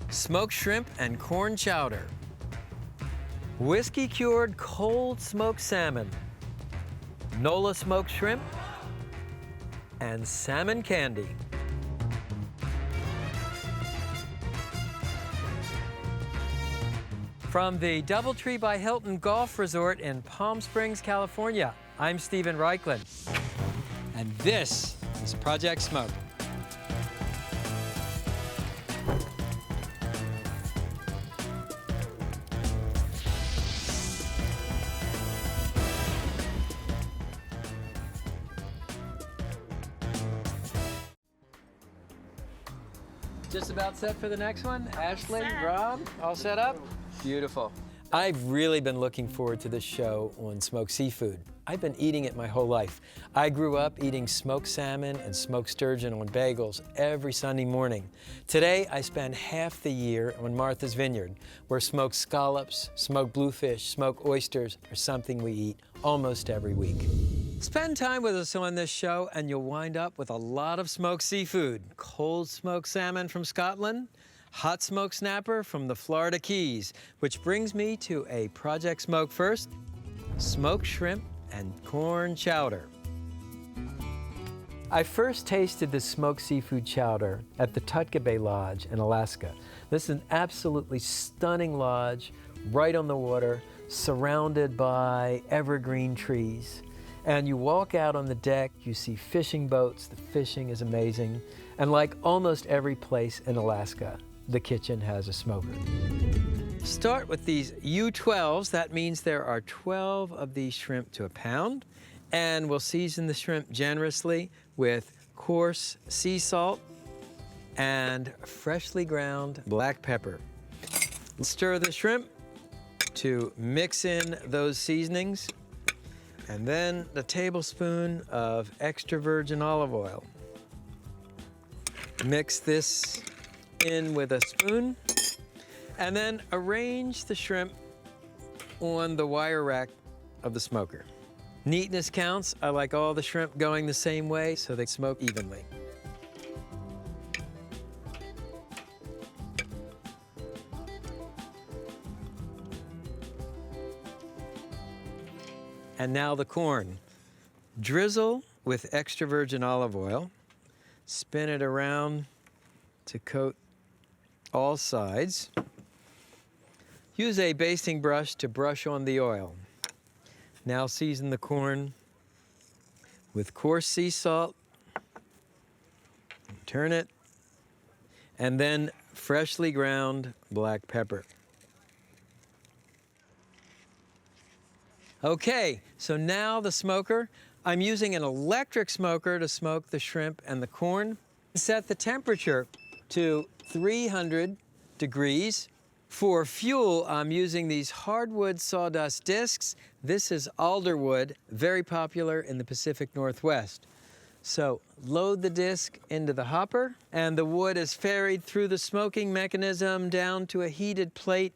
smoked shrimp and corn chowder, whiskey-cured cold smoked salmon, NOLA smoked shrimp, and salmon candy. From the DoubleTree by Hilton Golf Resort in Palm Springs, California, I'm Stephen Raichlen, and this is Project Smoke. Just about set for the next one? Ashley, Rob, all set up? Beautiful. I've really been looking forward to this show on smoked seafood. I've been eating it my whole life. I grew up eating smoked salmon and smoked sturgeon on bagels every Sunday morning. Today, I spend half the year on Martha's Vineyard, where smoked scallops, smoked bluefish, smoked oysters are something we eat almost every week. Spend time with us on this show and you'll wind up with a lot of smoked seafood. Cold smoked salmon from Scotland, hot smoked snapper from the Florida Keys, which brings me to a Project Smoke first, smoked shrimp and corn chowder. I first tasted the smoked seafood chowder at the Tutka Bay Lodge in Alaska. This is an absolutely stunning lodge, right on the water, surrounded by evergreen trees. And you walk out on the deck, you see fishing boats, the fishing is amazing. And like almost every place in Alaska, the kitchen has a smoker. Start with these U12s. That means there are 12 of these shrimp to a pound. And we'll season the shrimp generously with coarse sea salt and freshly ground black pepper. Stir the shrimp to mix in those seasonings. And then a tablespoon of extra virgin olive oil. Mix this in with a spoon, and then arrange the shrimp on the wire rack of the smoker. Neatness counts. I like all the shrimp going the same way so they smoke evenly. And now the corn. Drizzle with extra virgin olive oil. Spin it around to coat all sides. Use a basting brush to brush on the oil. Now season the corn with coarse sea salt. Turn it. And then freshly ground black pepper. Okay, so now the smoker. I'm using an electric smoker to smoke the shrimp and the corn. Set the temperature to 300 degrees. For fuel, I'm using these hardwood sawdust discs. This is alder wood, very popular in the Pacific Northwest. So load the disc into the hopper, and the wood is ferried through the smoking mechanism down to a heated plate.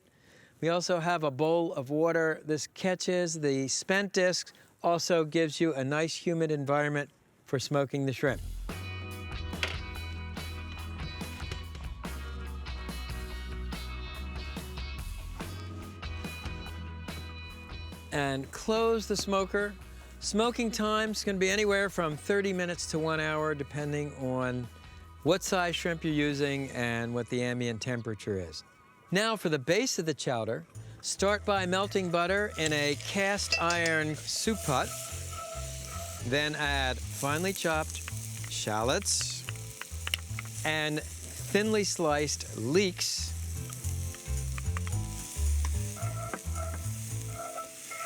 We also have a bowl of water. This catches the spent discs, also gives you a nice humid environment for smoking the shrimp. And close the smoker. Smoking time's gonna be anywhere from 30 minutes to 1 hour, depending on what size shrimp you're using and what the ambient temperature is. Now for the base of the chowder, start by melting butter in a cast iron soup pot. Then add finely chopped shallots and thinly sliced leeks.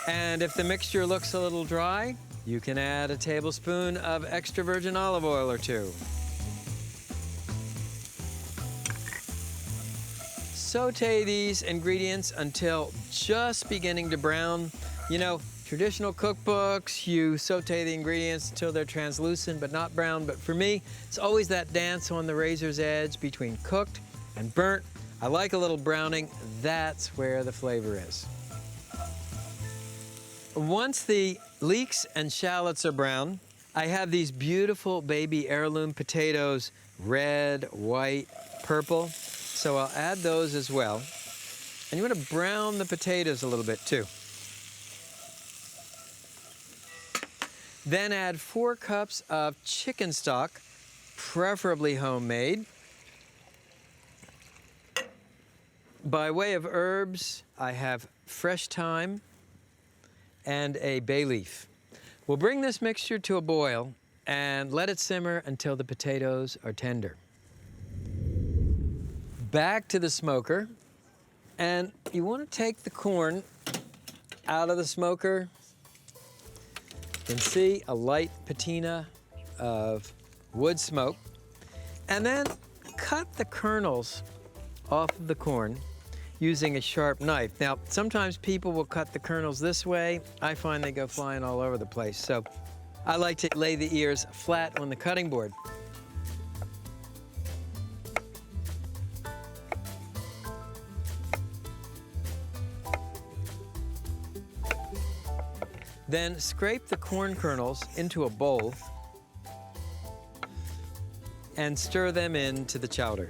And if the mixture looks a little dry, you can add a tablespoon of extra virgin olive oil or two. Saute these ingredients until just beginning to brown. You know, traditional cookbooks, you saute the ingredients until they're translucent but not brown. But for me, it's always that dance on the razor's edge between cooked and burnt. I like a little browning. That's where the flavor is. Once the leeks and shallots are brown, I have these beautiful baby heirloom potatoes, red, white, purple. So I'll add those as well. And you want to brown the potatoes a little bit too. Then add 4 cups of chicken stock, preferably homemade. By way of herbs, I have fresh thyme and a bay leaf. We'll bring this mixture to a boil and let it simmer until the potatoes are tender. Back to the smoker, and you want to take the corn out of the smoker. You can see a light patina of wood smoke, and then cut the kernels off of the corn using a sharp knife. Now, sometimes people will cut the kernels this way. I find they go flying all over the place, so I like to lay the ears flat on the cutting board. Then scrape the corn kernels into a bowl and stir them into the chowder.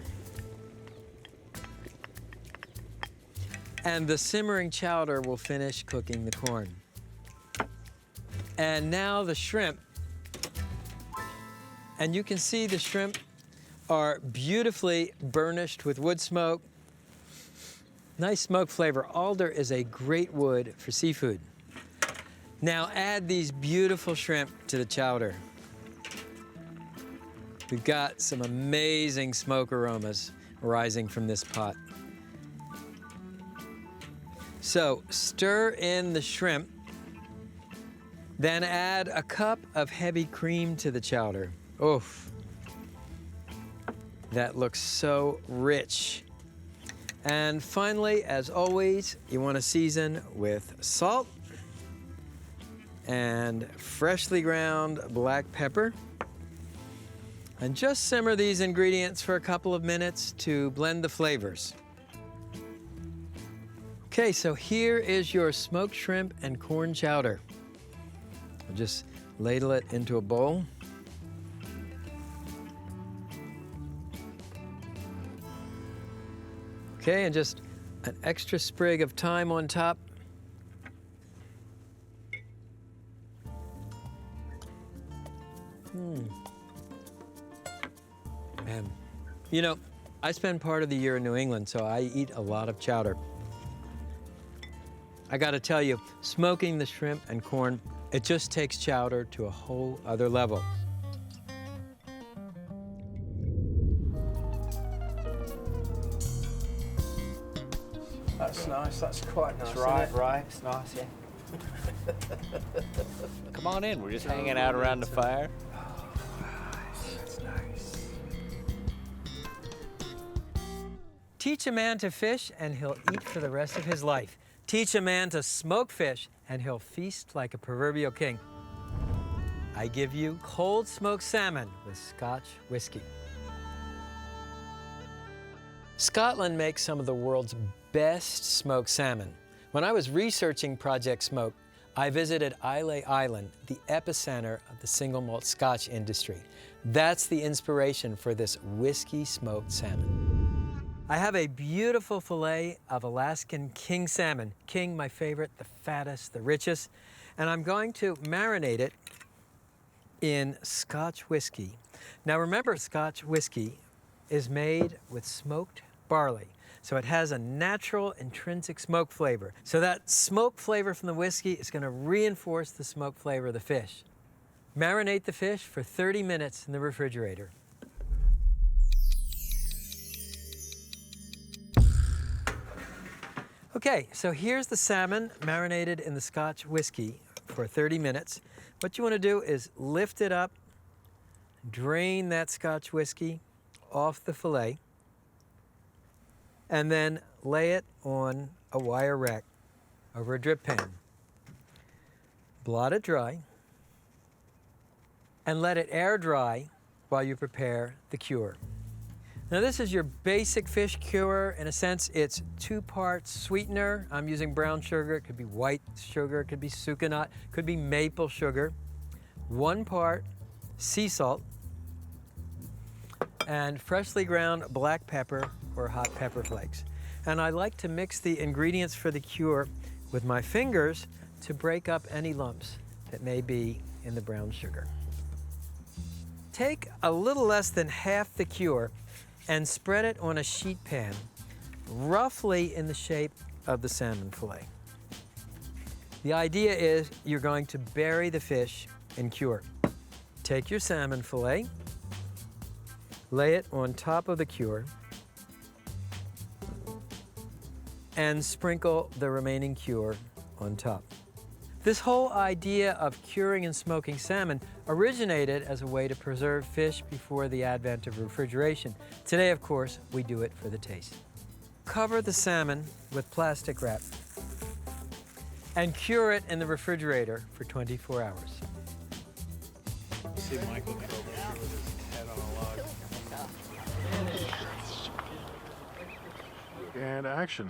And the simmering chowder will finish cooking the corn. And now the shrimp. And you can see the shrimp are beautifully burnished with wood smoke. Nice smoke flavor. Alder is a great wood for seafood. Now add these beautiful shrimp to the chowder. We've got some amazing smoke aromas rising from this pot. So stir in the shrimp, then add a cup of heavy cream to the chowder. Oof, that looks so rich. And finally, as always, you want to season with salt and freshly ground black pepper. And just simmer these ingredients for a couple of minutes to blend the flavors. Okay, so here is your smoked shrimp and corn chowder. I'll just ladle it into a bowl. Okay, and just an extra sprig of thyme on top. Man, you know, I spend part of the year in New England, so I eat a lot of chowder. I gotta tell you, smoking the shrimp and corn, it just takes chowder to a whole other level. That's nice, that's quite nice. Right, it's nice, yeah. Come on in, we're just hanging out around the fire. That's nice. Teach a man to fish and he'll eat for the rest of his life. Teach a man to smoke fish and he'll feast like a proverbial king. I give you cold smoked salmon with Scotch whiskey. Scotland makes some of the world's best smoked salmon. When I was researching Project Smoke, I visited Islay Island, the epicenter of the single malt Scotch industry. That's the inspiration for this whiskey smoked salmon. I have a beautiful fillet of Alaskan king salmon. King, my favorite, the fattest, the richest. And I'm going to marinate it in Scotch whiskey. Now remember, Scotch whiskey is made with smoked barley. So it has a natural intrinsic smoke flavor. So that smoke flavor from the whiskey is going to reinforce the smoke flavor of the fish. Marinate the fish for 30 minutes in the refrigerator. Okay, so here's the salmon marinated in the Scotch whiskey for 30 minutes. What you want to do is lift it up, drain that Scotch whiskey off the fillet, and then lay it on a wire rack over a drip pan. Blot it dry, and let it air dry while you prepare the cure. Now this is your basic fish cure. In a sense, it's 2 parts sweetener. I'm using brown sugar. It could be white sugar. It could be sucanat. It could be maple sugar. 1 part sea salt and freshly ground black pepper or hot pepper flakes. And I like to mix the ingredients for the cure with my fingers to break up any lumps that may be in the brown sugar. Take a little less than half the cure and spread it on a sheet pan, roughly in the shape of the salmon fillet. The idea is you're going to bury the fish in cure. Take your salmon fillet, lay it on top of the cure, and sprinkle the remaining cure on top. This whole idea of curing and smoking salmon originated as a way to preserve fish before the advent of refrigeration. Today, of course, we do it for the taste. Cover the salmon with plastic wrap and cure it in the refrigerator for 24 hours. See Michael curled up here with his head on a log. And action.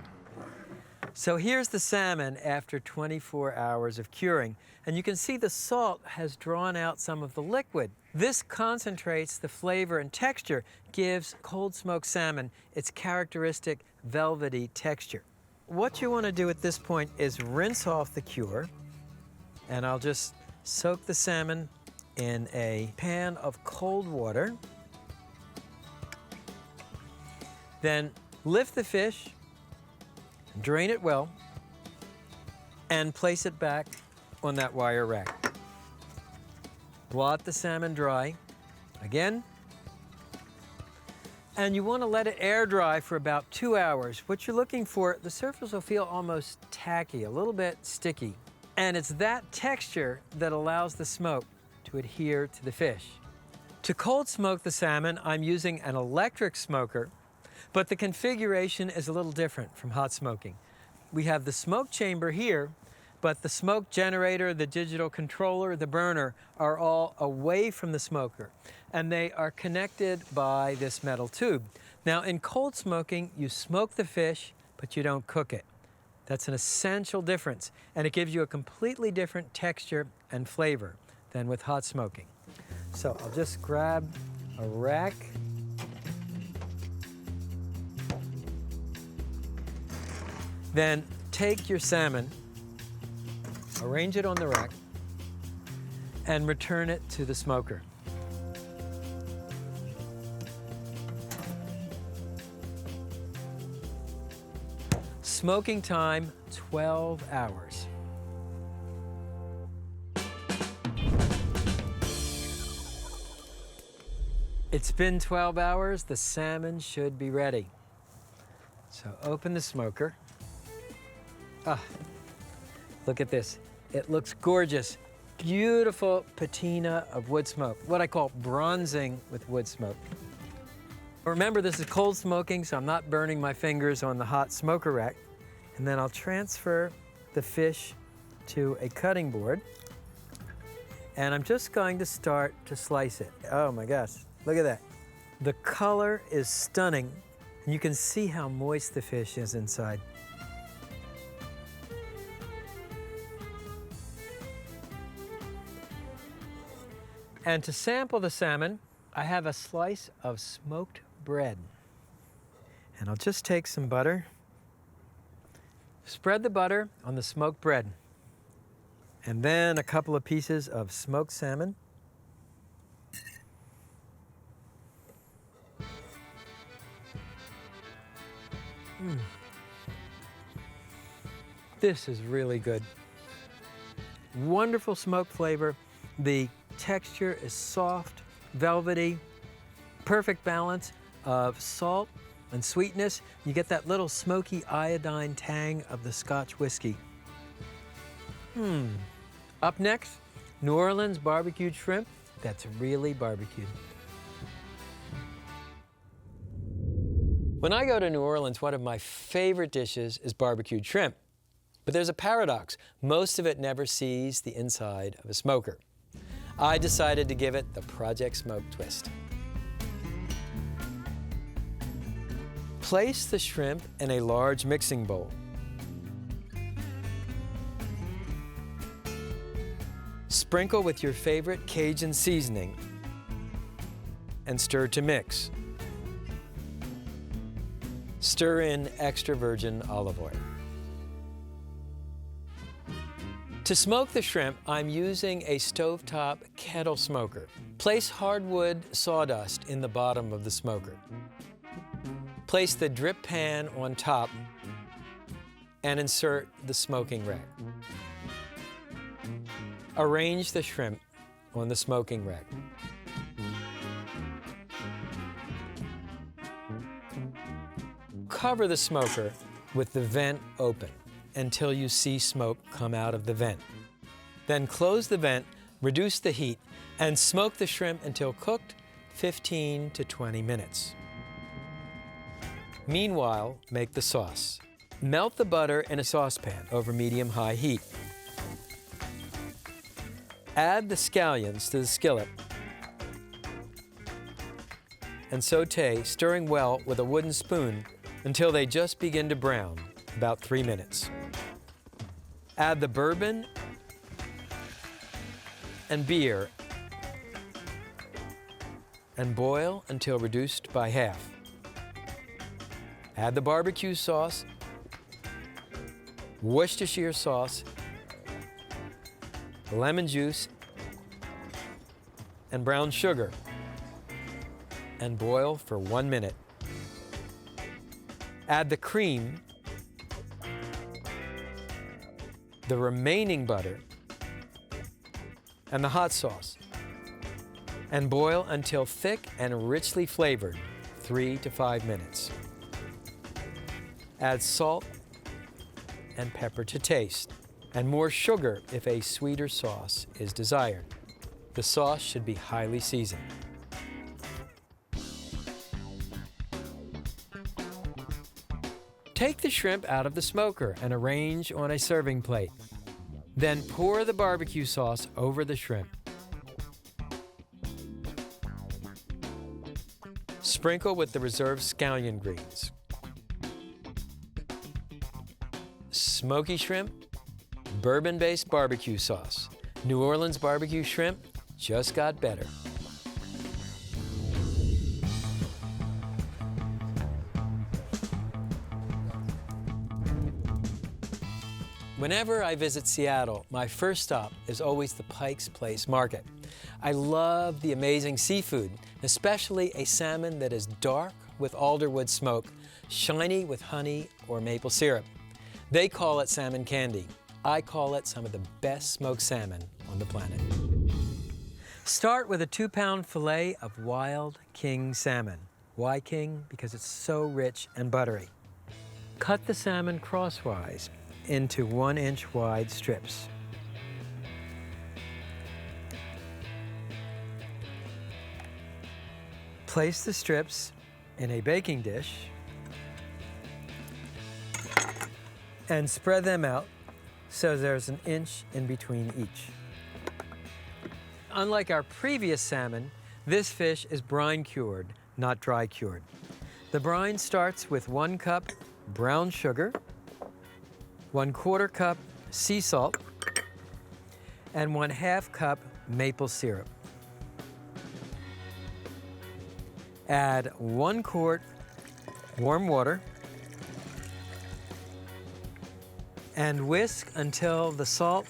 So here's the salmon after 24 hours of curing, and you can see the salt has drawn out some of the liquid. This concentrates the flavor and texture, gives cold smoked salmon its characteristic velvety texture. What you want to do at this point is rinse off the cure, and I'll just soak the salmon in a pan of cold water. Then lift the fish, drain it well, and place it back on that wire rack. Blot the salmon dry again, and you want to let it air dry for about 2 hours. What you're looking for, the surface will feel almost tacky, a little bit sticky, and it's that texture that allows the smoke to adhere to the fish. To cold smoke the salmon, I'm using an electric smoker, but the configuration is a little different from hot smoking. We have the smoke chamber here, but the smoke generator, the digital controller, the burner are all away from the smoker, and they are connected by this metal tube. Now, in cold smoking, you smoke the fish, but you don't cook it. That's an essential difference, and it gives you a completely different texture and flavor than with hot smoking. So I'll just grab a rack. Then take your salmon, arrange it on the rack, and return it to the smoker. Smoking time, 12 hours. It's been 12 hours, the salmon should be ready. So open the smoker. Ah, look at this. It looks gorgeous. Beautiful patina of wood smoke, what I call bronzing with wood smoke. Remember, this is cold smoking, so I'm not burning my fingers on the hot smoker rack. And then I'll transfer the fish to a cutting board. And I'm just going to start to slice it. Oh my gosh, look at that. The color is stunning, and you can see how moist the fish is inside. And to sample the salmon, I have a slice of smoked bread. And I'll just take some butter, spread the butter on the smoked bread, and then a couple of pieces of smoked salmon. This is really good. Wonderful smoke flavor. The texture is soft, velvety, perfect balance of salt and sweetness. You get that little smoky iodine tang of the Scotch whiskey. Up next, New Orleans barbecued shrimp that's really barbecued. When I go to New Orleans, one of my favorite dishes is barbecued shrimp. But there's a paradox. Most of it never sees the inside of a smoker. I decided to give it the Project Smoke twist. Place the shrimp in a large mixing bowl. Sprinkle with your favorite Cajun seasoning and stir to mix. Stir in extra virgin olive oil. To smoke the shrimp, I'm using a stovetop kettle smoker. Place hardwood sawdust in the bottom of the smoker. Place the drip pan on top and insert the smoking rack. Arrange the shrimp on the smoking rack. Cover the smoker with the vent open until you see smoke come out of the vent. Then close the vent, reduce the heat, and smoke the shrimp until cooked 15 to 20 minutes. Meanwhile, make the sauce. Melt the butter in a saucepan over medium-high heat. Add the scallions to the skillet and saute, stirring well with a wooden spoon until they just begin to brown, about 3 minutes. Add the bourbon and beer and boil until reduced by half. Add the barbecue sauce, Worcestershire sauce, lemon juice, and brown sugar, and boil for 1 minute. Add the cream, the remaining butter, and the hot sauce, and boil until thick and richly flavored, 3 to 5 minutes. Add salt and pepper to taste, and more sugar if a sweeter sauce is desired. The sauce should be highly seasoned. Take the shrimp out of the smoker and arrange on a serving plate. Then pour the barbecue sauce over the shrimp. Sprinkle with the reserved scallion greens. Smoky shrimp, bourbon-based barbecue sauce. New Orleans barbecue shrimp just got better. Whenever I visit Seattle, my first stop is always the Pike's Place Market. I love the amazing seafood, especially a salmon that is dark with alderwood smoke, shiny with honey or maple syrup. They call it salmon candy. I call it some of the best smoked salmon on the planet. Start with a 2-pound fillet of wild king salmon. Why king? Because it's so rich and buttery. Cut the salmon crosswise into 1-inch wide strips. Place the strips in a baking dish and spread them out so there's 1 inch in between each. Unlike our previous salmon, this fish is brine cured, not dry cured. The brine starts with 1 cup brown sugar, 1/4 cup sea salt, and 1/2 cup maple syrup. Add 1 quart warm water and whisk until the salt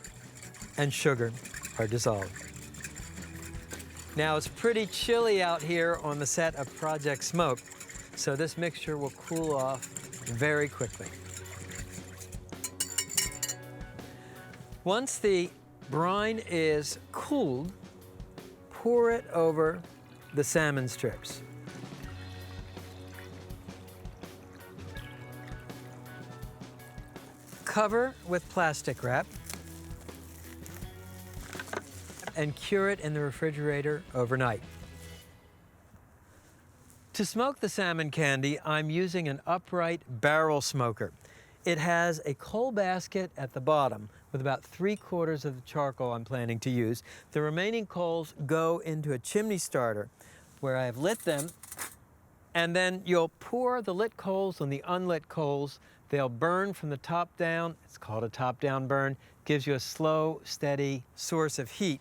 and sugar are dissolved. Now it's pretty chilly out here on the set of Project Smoke, so this mixture will cool off very quickly. Once the brine is cooled, pour it over the salmon strips. Cover with plastic wrap and cure it in the refrigerator overnight. To smoke the salmon candy, I'm using an upright barrel smoker. It has a coal basket at the bottom with about 3/4 of the charcoal I'm planning to use. The remaining coals go into a chimney starter where I have lit them, and then you'll pour the lit coals on the unlit coals. They'll burn from the top down. It's called a top-down burn. Gives you a slow, steady source of heat.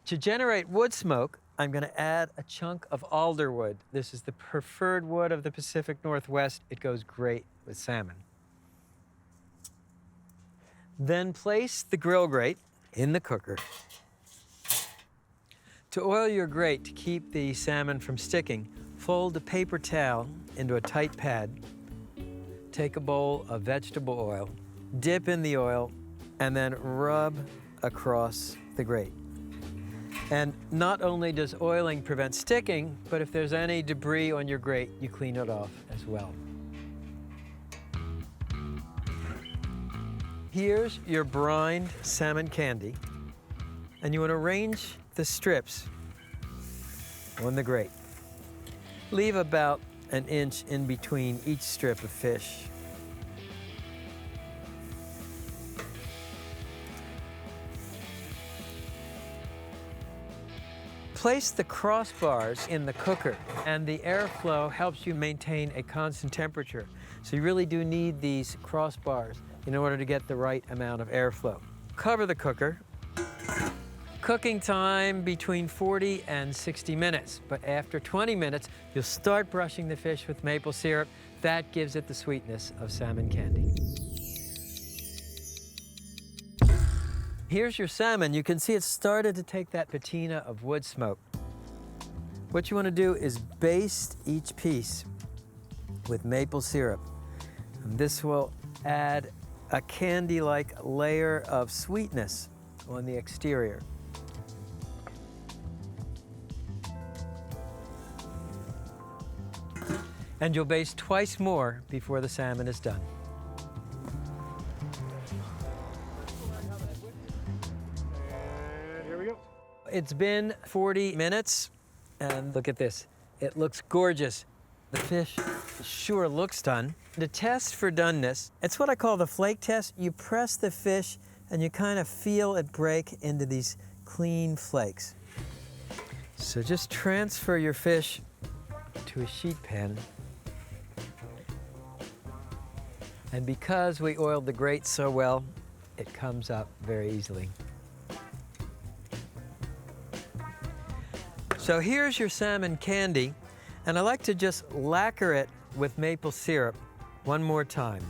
To generate wood smoke, I'm going to add a chunk of alder wood. This is the preferred wood of the Pacific Northwest. It goes great with salmon. Then place the grill grate in the cooker. To oil your grate to keep the salmon from sticking, fold a paper towel into a tight pad. Take a bowl of vegetable oil, dip in the oil, and then rub across the grate. And not only does oiling prevent sticking, but if there's any debris on your grate, you clean it off as well. Here's your brined salmon candy, and you want to arrange the strips on the grate. Leave about an inch in between each strip of fish. Place the crossbars in the cooker, and the airflow helps you maintain a constant temperature. So you really do need these crossbars in order to get the right amount of airflow. Cover the cooker. Cooking time between 40 and 60 minutes, but after 20 minutes, you'll start brushing the fish with maple syrup. That gives it the sweetness of salmon candy. Here's your salmon. You can see it started to take that patina of wood smoke. What you want to do is baste each piece with maple syrup. And this will add a candy-like layer of sweetness on the exterior. And you'll baste twice more before the salmon is done. And here we go. It's been 40 minutes, and look at this. It looks gorgeous. The fish sure looks done. To test for doneness, it's what I call the flake test. You press the fish, and you kind of feel it break into these clean flakes. So just transfer your fish to a sheet pan. And because we oiled the grate so well, it comes up very easily. So here's your salmon candy, and I like to just lacquer it with maple syrup one more time.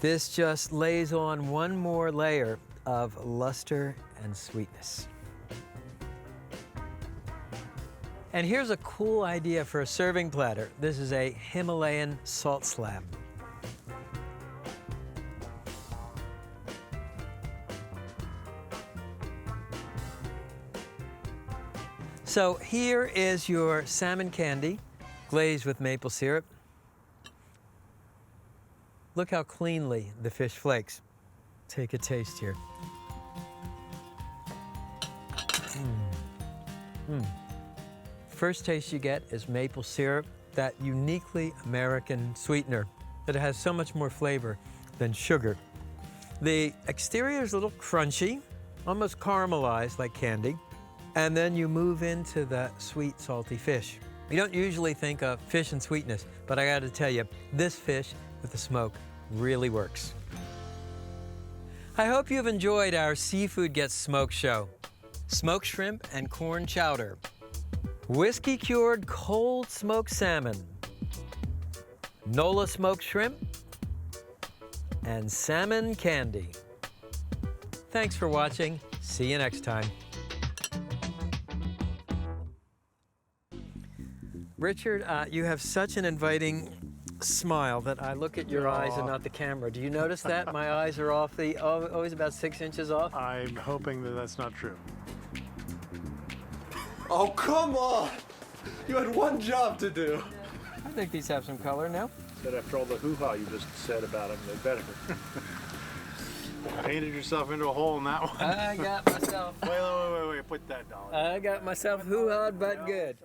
This just lays on one more layer of luster and sweetness. And here's a cool idea for a serving platter. This is a Himalayan salt slab. So here is your salmon candy, glazed with maple syrup. Look how cleanly the fish flakes. Take a taste here. First taste you get is maple syrup, that uniquely American sweetener that has so much more flavor than sugar. The exterior is a little crunchy, almost caramelized like candy. And then you move into the sweet, salty fish. You don't usually think of fish and sweetness, but I gotta tell you, this fish with the smoke really works. I hope you've enjoyed our Seafood Gets Smoked show. Smoked shrimp and corn chowder, whiskey-cured cold smoked salmon, NOLA smoked shrimp, and salmon candy. Thanks for watching. See you next time. Richard, you have such an inviting smile that I look at your eyes and not the camera. Do you notice that? My eyes are always about 6 inches off. I'm hoping that that's not true. Oh, come on! You had one job to do. I think these have some color now. But after all the hoo-ha you just said about them, they better. Painted yourself into a hole in that one. I got myself. Wait, put that down. I got myself hoo-ha'd but good.